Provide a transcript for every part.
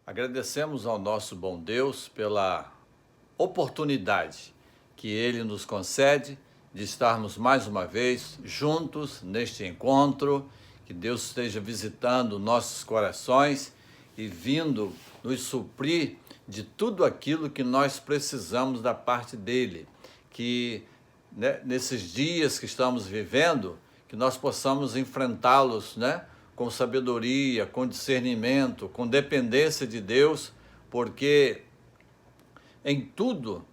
Agradecemos ao nosso bom Deus pela oportunidade que Ele nos concede de estarmos mais uma vez juntos neste encontro, que Deus esteja visitando nossos corações e vindo nos suprir de tudo aquilo que nós precisamos da parte dEle, que nesses dias que estamos vivendo, que nós possamos enfrentá-los, com sabedoria, com discernimento, com dependência de Deus, porque em tudo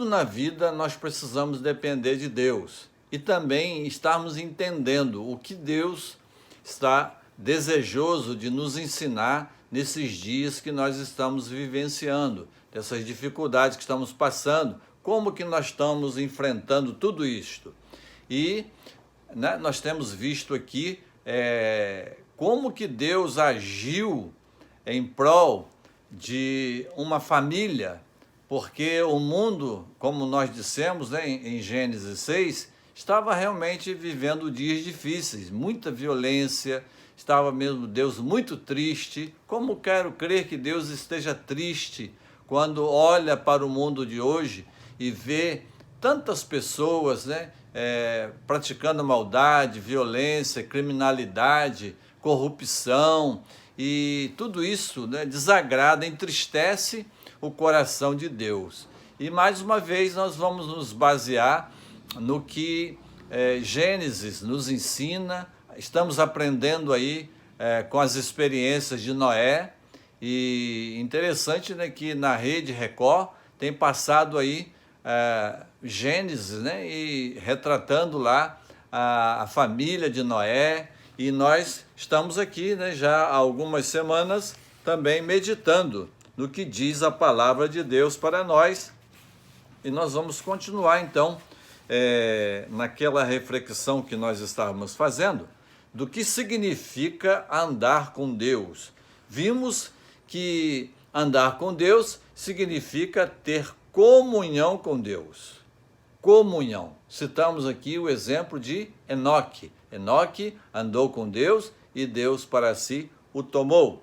na vida nós precisamos depender de Deus e também estarmos entendendo o que Deus está desejoso de nos ensinar nesses dias que nós estamos vivenciando, dessas dificuldades que estamos passando, como que nós estamos enfrentando tudo isto. E nós temos visto aqui como que Deus agiu em prol de uma família, porque o mundo, como nós dissemos em Gênesis 6, estava realmente vivendo dias difíceis, muita violência, estava mesmo Deus muito triste. Como quero crer que Deus esteja triste quando olha para o mundo de hoje e vê tantas pessoas praticando maldade, violência, criminalidade, corrupção, e tudo isso desagrada, entristece o coração de Deus. E mais uma vez nós vamos nos basear no que Gênesis nos ensina. Estamos aprendendo aí com as experiências de Noé, e interessante que na Rede Record tem passado aí Gênesis, e retratando lá a família de Noé, e nós estamos aqui já há algumas semanas também meditando no que diz a palavra de Deus para nós, e nós vamos continuar então naquela reflexão que nós estávamos fazendo do que significa andar com Deus. Vimos que andar com Deus significa ter comunhão com Deus. Comunhão. Citamos aqui o exemplo de Enoque. Enoque andou com Deus e Deus para si o tomou.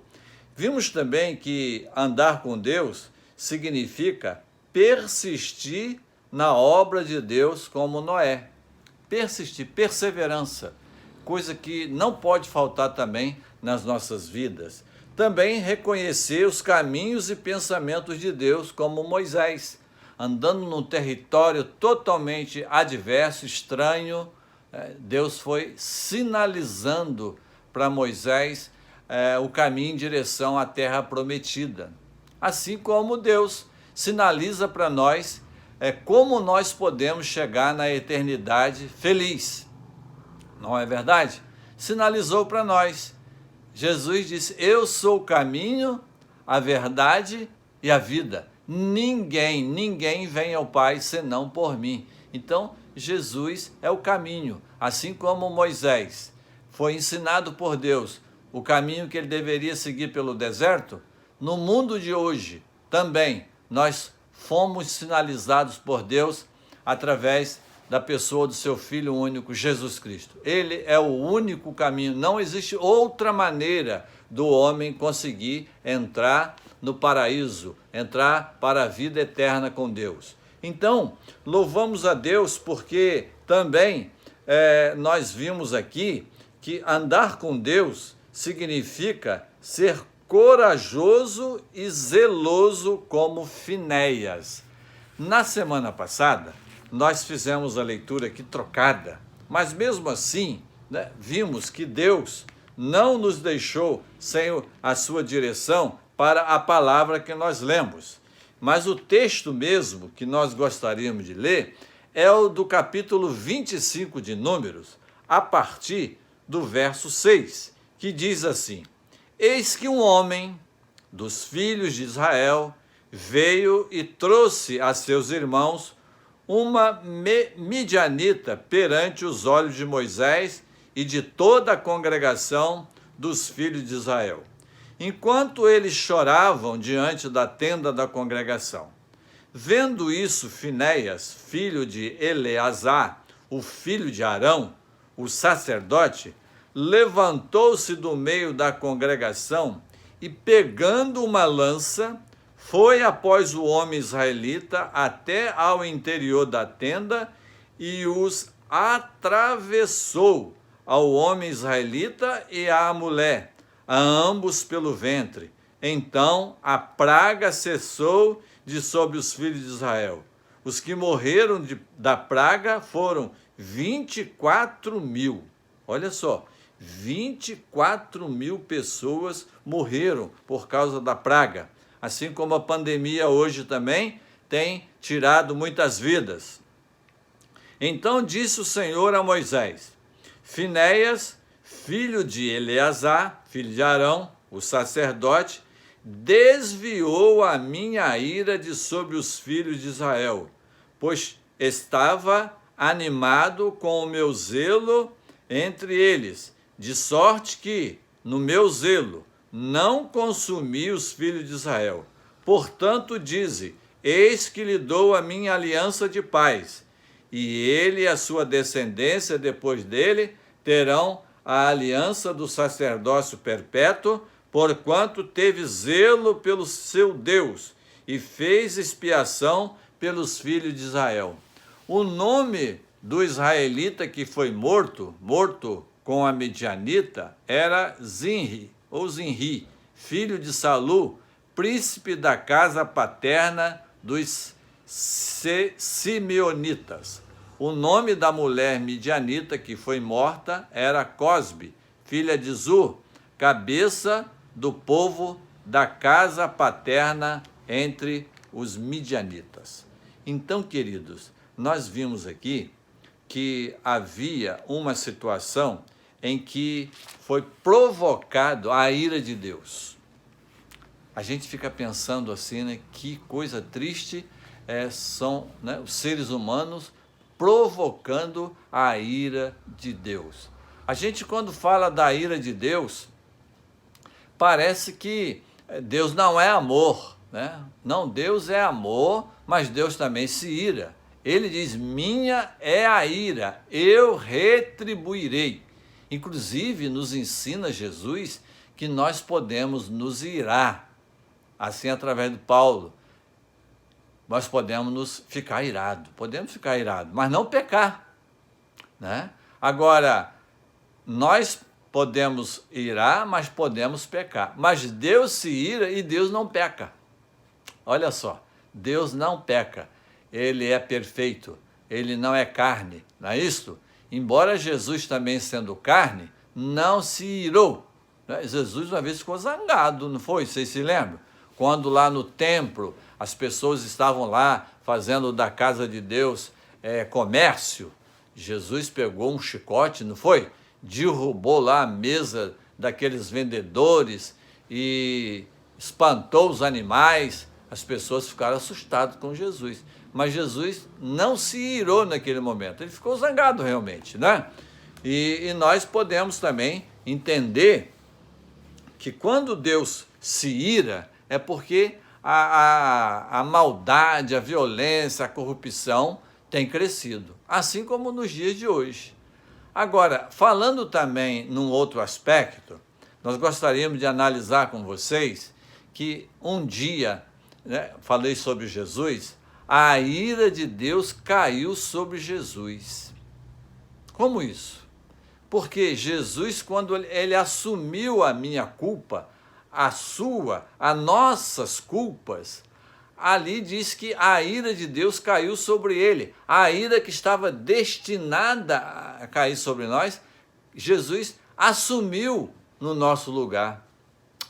Vimos também que andar com Deus significa persistir na obra de Deus como Noé. Persistir, perseverança, coisa que não pode faltar também nas nossas vidas. Também reconhecer os caminhos e pensamentos de Deus como Moisés, andando num território totalmente adverso, estranho. Deus foi sinalizando para Moisés o caminho em direção à terra prometida. Assim como Deus sinaliza para nós como nós podemos chegar na eternidade feliz. Não é verdade? Sinalizou para nós. Jesus disse: eu sou o caminho, a verdade e a vida. Ninguém vem ao Pai senão por mim. Então, Jesus é o caminho. Assim como Moisés foi ensinado por Deus o caminho que ele deveria seguir pelo deserto, no mundo de hoje também nós fomos sinalizados por Deus através da pessoa do seu Filho único, Jesus Cristo. Ele é o único caminho. Não existe outra maneira do homem conseguir entrar no paraíso, entrar para a vida eterna com Deus. Então, louvamos a Deus porque também nós vimos aqui que andar com Deus significa ser corajoso e zeloso como Finéias. Na semana passada, nós fizemos a leitura aqui trocada, mas mesmo assim, vimos que Deus não nos deixou sem a sua direção para a palavra que nós lemos. Mas o texto mesmo que nós gostaríamos de ler é o do capítulo 25 de Números, a partir do verso 6, que diz assim: eis que um homem dos filhos de Israel veio e trouxe a seus irmãos uma midianita perante os olhos de Moisés e de toda a congregação dos filhos de Israel, enquanto eles choravam diante da tenda da congregação. Vendo isso, Finéias, filho de Eleazar, o filho de Arão, o sacerdote, levantou-se do meio da congregação e pegando uma lança, foi após o homem israelita até ao interior da tenda e os atravessou, ao homem israelita e à mulher, a ambos pelo ventre. Então a praga cessou de sobre os filhos de Israel. Os que morreram da praga foram 24.000. Olha só, 24.000 pessoas morreram por causa da praga. Assim como a pandemia hoje também tem tirado muitas vidas. Então disse o Senhor a Moisés: Finéias, filho de Eleazar, filho de Arão, o sacerdote, desviou a minha ira de sobre os filhos de Israel, pois estava animado com o meu zelo entre eles, de sorte que, no meu zelo, não consumi os filhos de Israel. Portanto, dize: eis que lhe dou a minha aliança de paz, e ele e a sua descendência depois dele terão a aliança do sacerdócio perpétuo, porquanto teve zelo pelo seu Deus e fez expiação pelos filhos de Israel. O nome do israelita que foi morto com a midianita, era Zinri, filho de Salu, príncipe da casa paterna dos simeonitas. O nome da mulher midianita que foi morta era Cosbe, filha de Zur, cabeça do povo da casa paterna entre os midianitas. Então, queridos, nós vimos aqui que havia uma situação em que foi provocado a ira de Deus. A gente fica pensando assim, né? Que coisa triste são, né, os seres humanos provocando a ira de Deus. A gente, quando fala da ira de Deus, parece que Deus não é amor, né? Não, Deus é amor, mas Deus também se ira. Ele diz: minha é a ira, eu retribuirei. Inclusive, nos ensina Jesus que nós podemos nos irar, assim através de Paulo. Nós podemos ficar irados, mas não pecar, né? Agora, nós podemos irar, mas podemos pecar. Mas Deus se ira e Deus não peca. Olha só, Deus não peca. Ele é perfeito, ele não é carne, não é isso? Embora Jesus também sendo carne, não se irou. Jesus uma vez ficou zangado, não foi? Vocês se lembram? Quando lá no templo, as pessoas estavam lá fazendo da casa de Deus comércio, Jesus pegou um chicote, não foi? Derrubou lá a mesa daqueles vendedores e espantou os animais. As pessoas ficaram assustadas com Jesus. Mas Jesus não se irou naquele momento, ele ficou zangado realmente, né? E nós podemos também entender que quando Deus se ira, é porque a maldade, a violência, a corrupção tem crescido, assim como nos dias de hoje. Agora, falando também num outro aspecto, nós gostaríamos de analisar com vocês que um dia, né, falei sobre Jesus, a ira de Deus caiu sobre Jesus. Como isso? Porque Jesus, quando ele assumiu a minha culpa, as nossas culpas, ali diz que a ira de Deus caiu sobre ele. A ira que estava destinada a cair sobre nós, Jesus assumiu no nosso lugar.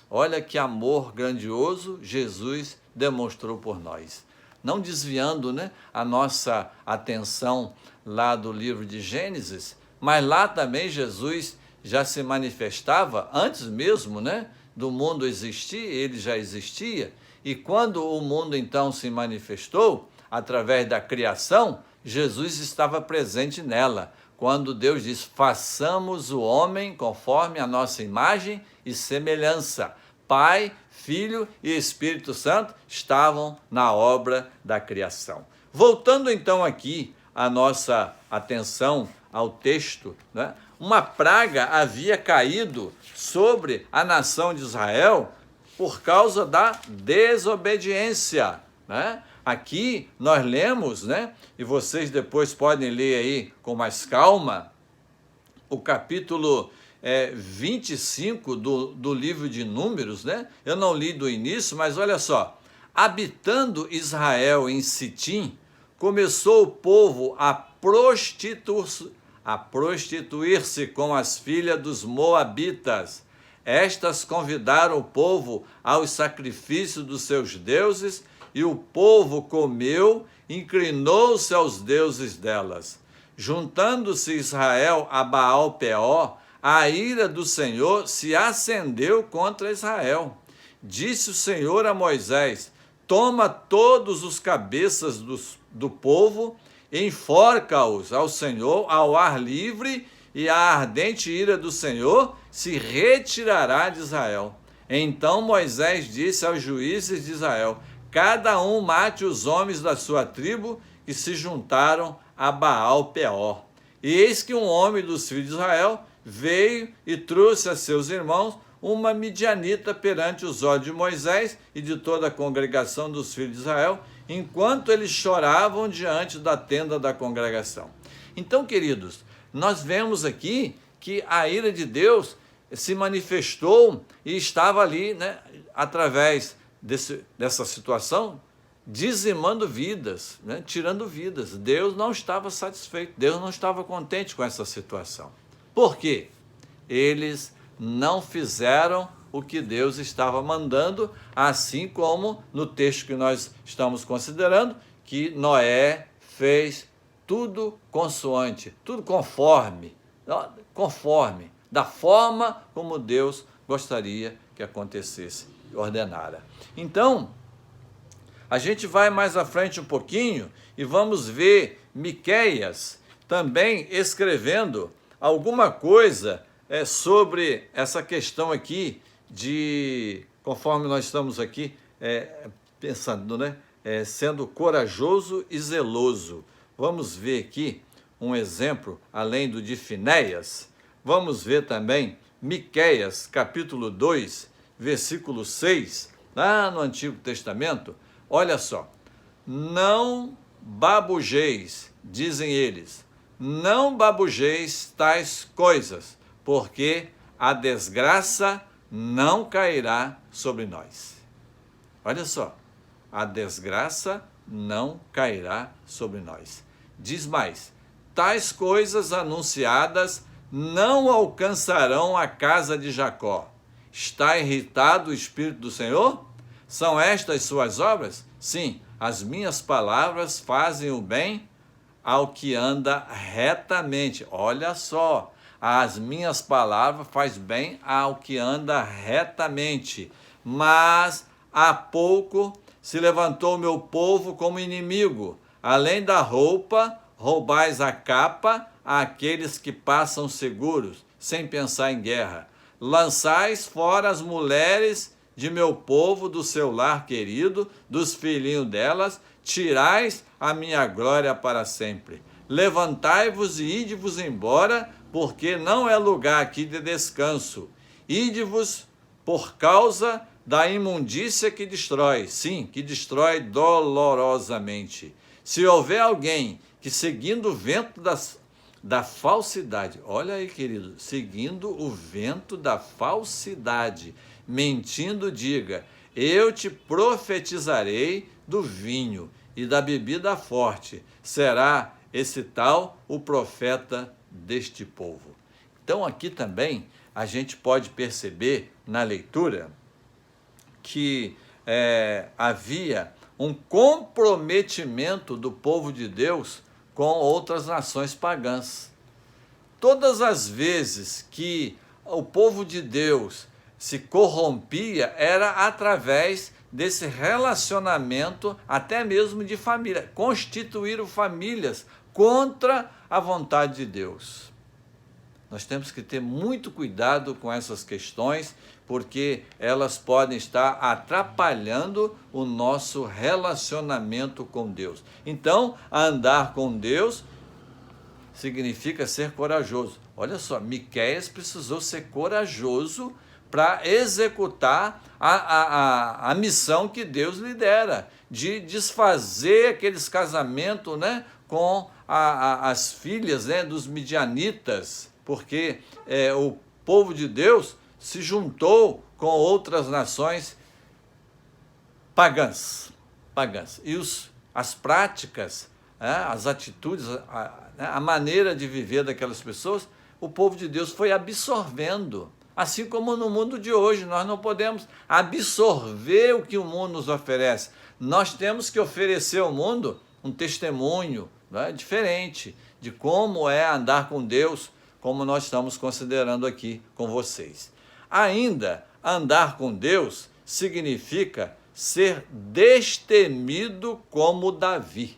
Olha que amor grandioso Jesus demonstrou por nós. Não desviando, né, a nossa atenção lá do livro de Gênesis, mas lá também Jesus já se manifestava, antes mesmo, né, do mundo existir, ele já existia, e quando o mundo então se manifestou, através da criação, Jesus estava presente nela, quando Deus diz: façamos o homem conforme a nossa imagem e semelhança. Pai, Filho e Espírito Santo estavam na obra da criação. Voltando então aqui a nossa atenção ao texto, né? Uma praga havia caído sobre a nação de Israel por causa da desobediência, né? Aqui nós lemos, né? E vocês depois podem ler aí com mais calma, o capítulo 25 do livro de Números, né? Eu não li do início, mas olha só. Habitando Israel em Sitim, começou o povo a prostituir-se com as filhas dos moabitas. Estas convidaram o povo aos sacrifícios dos seus deuses, e o povo comeu, inclinou-se aos deuses delas. Juntando-se Israel a Baal-Peor, a ira do Senhor se acendeu contra Israel. Disse o Senhor a Moisés: toma todos os cabeças do povo, enforca-os ao Senhor ao ar livre, e a ardente ira do Senhor se retirará de Israel. Então Moisés disse aos juízes de Israel: cada um mate os homens da sua tribo que se juntaram a Baal-Peor. E eis que um homem dos filhos de Israel veio e trouxe a seus irmãos uma midianita perante os olhos de Moisés e de toda a congregação dos filhos de Israel, enquanto eles choravam diante da tenda da congregação. Então, queridos, nós vemos aqui que a ira de Deus se manifestou e estava ali, né, através dessa situação, dizimando vidas, né, tirando vidas. Deus não estava satisfeito, Deus não estava contente com essa situação. Por quê? Eles não fizeram o que Deus estava mandando, assim como no texto que nós estamos considerando, que Noé fez tudo consoante, tudo conforme, da forma como Deus gostaria que acontecesse e ordenara. Então, a gente vai mais à frente um pouquinho e vamos ver Miqueias também escrevendo alguma coisa sobre essa questão aqui de, conforme nós estamos aqui pensando, né? Sendo corajoso e zeloso. Vamos ver aqui um exemplo, além do de Finéias. Vamos ver também Miqueias, capítulo 2, versículo 6, lá no Antigo Testamento. Olha só. Não babujeis, dizem eles, não babujeis tais coisas, porque a desgraça não cairá sobre nós. Olha só, a desgraça não cairá sobre nós. Diz mais, tais coisas anunciadas não alcançarão a casa de Jacó. Está irritado o Espírito do Senhor? São estas suas obras? Sim, as minhas palavras fazem o bem ao que anda retamente. Olha só, as minhas palavras fazem bem ao que anda retamente. Mas há pouco se levantou o meu povo como inimigo. Além da roupa, roubais a capa àqueles que passam seguros, sem pensar em guerra. Lançais fora as mulheres de meu povo do seu lar querido, dos filhinhos delas, tirais a minha glória para sempre. Levantai-vos e ide-vos embora, porque não é lugar aqui de descanso. Ide-vos por causa da imundícia que destrói, sim, que destrói dolorosamente. Se houver alguém que, seguindo o vento da falsidade, olha aí, querido, seguindo o vento da falsidade, mentindo, diga, eu te profetizarei do vinho e da bebida forte, será esse tal o profeta deste povo. Então aqui também a gente pode perceber na leitura que havia um comprometimento do povo de Deus com outras nações pagãs. Todas as vezes que o povo de Deus se corrompia, era através desse relacionamento, até mesmo de família. Constituíram famílias contra a vontade de Deus. Nós temos que ter muito cuidado com essas questões, porque elas podem estar atrapalhando o nosso relacionamento com Deus. Então, andar com Deus significa ser corajoso. Olha só, Miqueias precisou ser corajoso para executar a missão que Deus lhe dera, de desfazer aqueles casamentos, né, com as filhas, né, dos midianitas, porque o povo de Deus se juntou com outras nações pagãs. E as práticas, as atitudes, a maneira de viver daquelas pessoas, o povo de Deus foi absorvendo. Assim como no mundo de hoje, nós não podemos absorver o que o mundo nos oferece. Nós temos que oferecer ao mundo um testemunho, né, diferente de como é andar com Deus, como nós estamos considerando aqui com vocês. Ainda, andar com Deus significa ser destemido como Davi.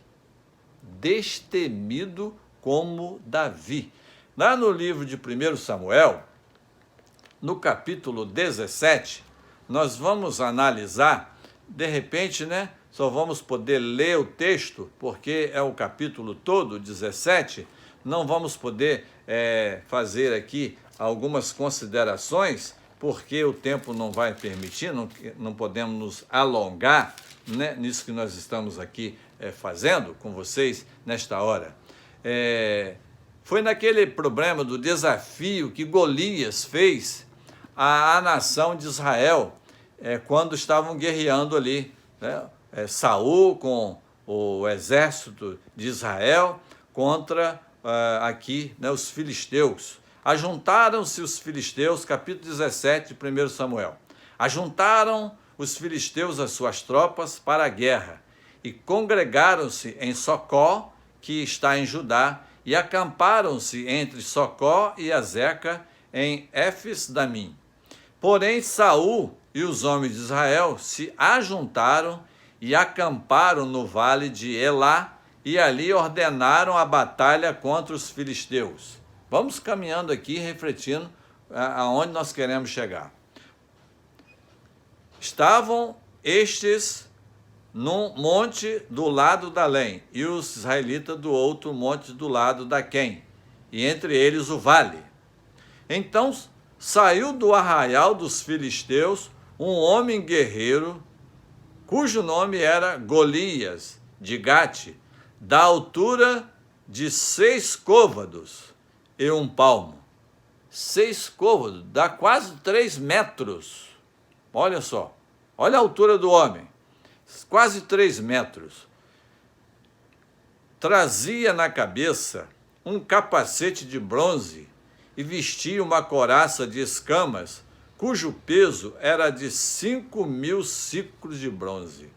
Destemido como Davi. Lá no livro de 1 Samuel, no capítulo 17, nós vamos analisar, de repente, né, só vamos poder ler o texto, porque é o capítulo todo, 17, não vamos poder fazer aqui algumas considerações, porque o tempo não vai permitir, não podemos nos alongar, né, nisso que nós estamos aqui fazendo com vocês nesta hora. Foi naquele problema do desafio que Golias fez à nação de Israel, quando estavam guerreando ali, né? Saul com o exército de Israel contra aqui, né, os filisteus. Ajuntaram-se os filisteus, capítulo 17 de 1 Samuel. Ajuntaram os filisteus as suas tropas para a guerra e congregaram-se em Socó, que está em Judá, e acamparam-se entre Socó e Azeca em Éfes-Damim. Porém, Saul e os homens de Israel se ajuntaram e acamparam no vale de Elá e ali ordenaram a batalha contra os filisteus. Vamos caminhando aqui, refletindo aonde nós queremos chegar. Estavam estes num monte do lado da Lém, e os israelitas do outro monte do lado da Quém, e entre eles o vale. Então saiu do arraial dos filisteus um homem guerreiro, cujo nome era Golias, de Gate, da altura de 6 côvados e 1 palmo. 6 côvados, dá quase 3 metros. Olha só, olha a altura do homem. Quase 3 metros. Trazia na cabeça um capacete de bronze e vestia uma couraça de escamas, cujo peso era de 5.000 siclos de bronze.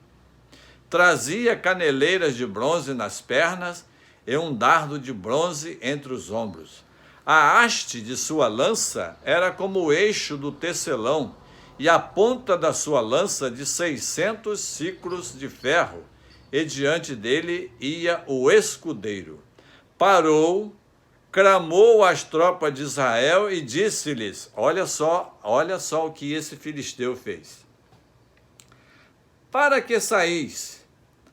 Trazia caneleiras de bronze nas pernas e um dardo de bronze entre os ombros. A haste de sua lança era como o eixo do tecelão, e a ponta da sua lança de 600 siclos de ferro, e diante dele ia o escudeiro. Parou, clamou às tropas de Israel e disse-lhes: olha só o que esse filisteu fez. Para que saís,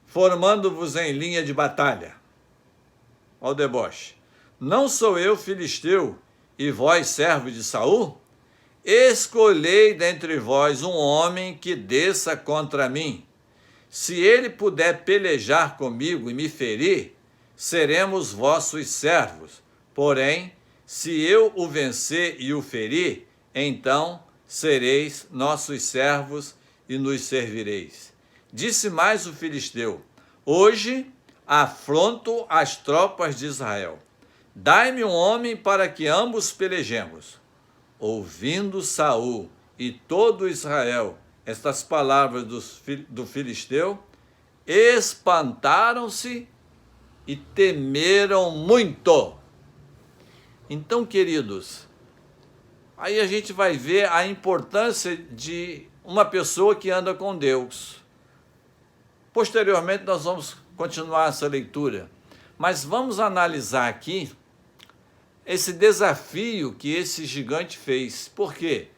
formando-vos em linha de batalha? Ó deboche. Não sou eu filisteu, e vós servo de Saul? Escolhei dentre vós um homem que desça contra mim. Se ele puder pelejar comigo e me ferir, seremos vossos servos. Porém, se eu o vencer e o ferir, então sereis nossos servos e nos servireis. Disse mais o filisteu: hoje afronto as tropas de Israel. Dai-me um homem para que ambos pelejemos. Ouvindo Saul e todo Israel estas palavras do filisteu, espantaram-se e temeram muito. Então, queridos, aí a gente vai ver a importância de uma pessoa que anda com Deus. Posteriormente nós vamos continuar essa leitura, mas vamos analisar aqui esse desafio que esse gigante fez. Por quê?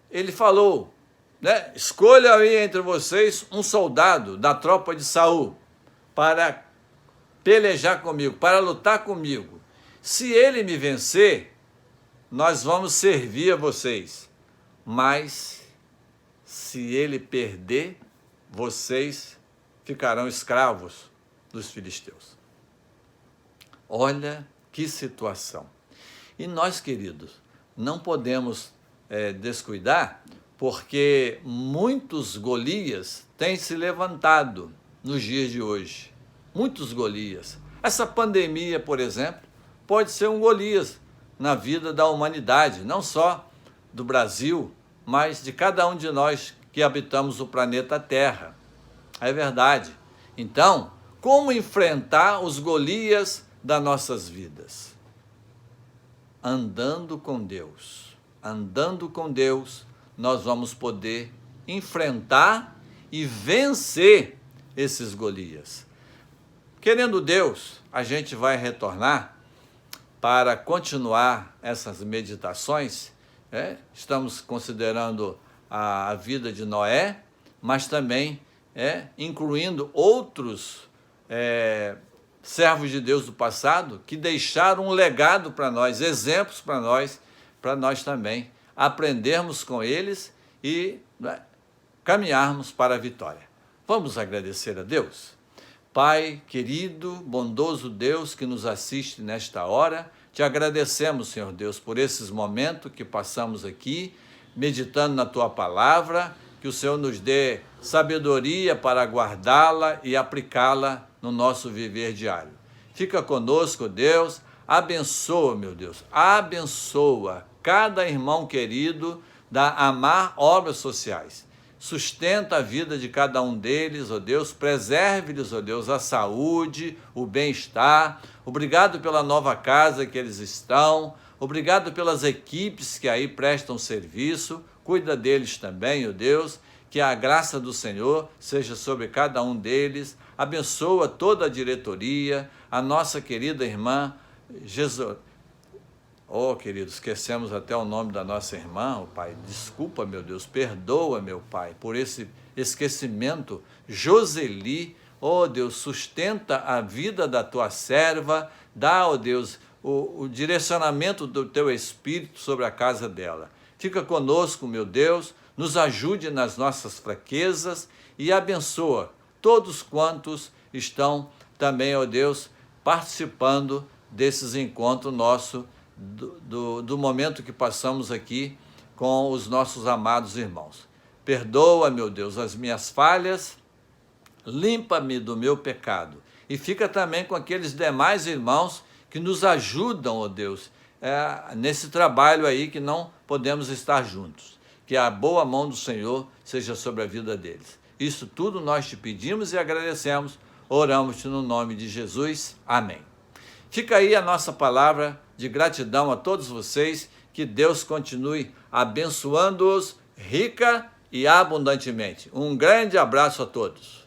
Ele falou, né? Escolha aí entre vocês um soldado da tropa de Saul para pelejar comigo, para lutar comigo. Se ele me vencer, nós vamos servir a vocês. Mas se ele perder, vocês ficarão escravos dos filisteus. Olha que situação. E nós, queridos, não podemos descuidar, porque muitos Golias têm se levantado nos dias de hoje. Muitos Golias. Essa pandemia, por exemplo, pode ser um Golias na vida da humanidade, não só do Brasil, mas de cada um de nós que habitamos o planeta Terra. É verdade. Então, como enfrentar os Golias das nossas vidas? Andando com Deus. Andando com Deus, nós vamos poder enfrentar e vencer esses Golias. Querendo Deus, a gente vai retornar para continuar essas meditações. Estamos considerando a vida de Noé, mas também incluindo outros servos de Deus do passado que deixaram um legado para nós, exemplos para nós também aprendermos com eles e caminharmos para a vitória. Vamos agradecer a Deus? Pai querido, bondoso Deus que nos assiste nesta hora, te agradecemos, Senhor Deus, por esses momentos que passamos aqui, meditando na Tua palavra, que o Senhor nos dê sabedoria para guardá-la e aplicá-la no nosso viver diário. Fica conosco, Deus, abençoa, meu Deus, abençoa cada irmão querido da Amar Obras Sociais. Sustenta a vida de cada um deles, ó Deus, preserve-lhes, ó Deus, a saúde, o bem-estar. Obrigado pela nova casa que eles estão, obrigado pelas equipes que aí prestam serviço, cuida deles também, ó Deus, que a graça do Senhor seja sobre cada um deles, abençoa toda a diretoria, a nossa querida irmã Jesus. Oh, queridos, esquecemos até o nome da nossa irmã, oh, Pai. Desculpa, meu Deus, perdoa, meu Pai, por esse esquecimento. Joseli, oh Deus, sustenta a vida da tua serva, dá, oh Deus, o direcionamento do teu Espírito sobre a casa dela. Fica conosco, meu Deus, nos ajude nas nossas fraquezas e abençoa todos quantos estão também, ó Deus, participando desses encontros nossos, do momento que passamos aqui com os nossos amados irmãos. Perdoa, meu Deus, as minhas falhas, limpa-me do meu pecado. E fica também com aqueles demais irmãos que nos ajudam, ó Deus, nesse trabalho aí que não podemos estar juntos. Que a boa mão do Senhor seja sobre a vida deles. Isso tudo nós te pedimos e agradecemos. Oramos-te no nome de Jesus. Amém. Fica aí a nossa palavra de gratidão a todos vocês. Que Deus continue abençoando-os rica e abundantemente. Um grande abraço a todos.